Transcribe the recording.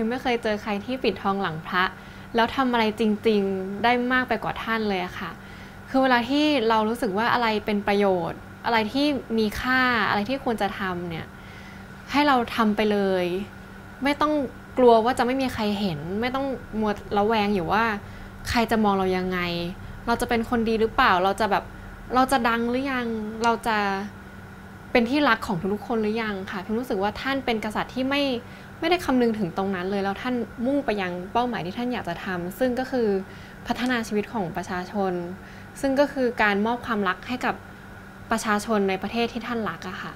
พิมไม่เคยเจอใครที่ปิดทองหลังพระแล้วทำอะไรจริงๆได้มากไปกว่าท่านเลยอะค่ะคือเวลาที่เรารู้สึกว่าอะไรเป็นประโยชน์อะไรที่มีค่าอะไรที่ควรจะทำเนี่ยให้เราทำไปเลยไม่ต้องกลัวว่าจะไม่มีใครเห็นไม่ต้องมัวระแวงอยู่ว่าใครจะมองเรายังไงเราจะเป็นคนดีหรือเปล่าเราจะดังหรือยังเราจะเป็นที่รักของทุกๆคนหรือยังค่ะพิมรู้สึกว่าท่านเป็นกษัตริย์ที่ไม่ได้คำนึงถึงตรงนั้นเลยแล้วท่านมุ่งไปยังเป้าหมายที่ท่านอยากจะทำซึ่งก็คือพัฒนาชีวิตของประชาชนซึ่งก็คือการมอบความรักให้กับประชาชนในประเทศที่ท่านรักอะค่ะ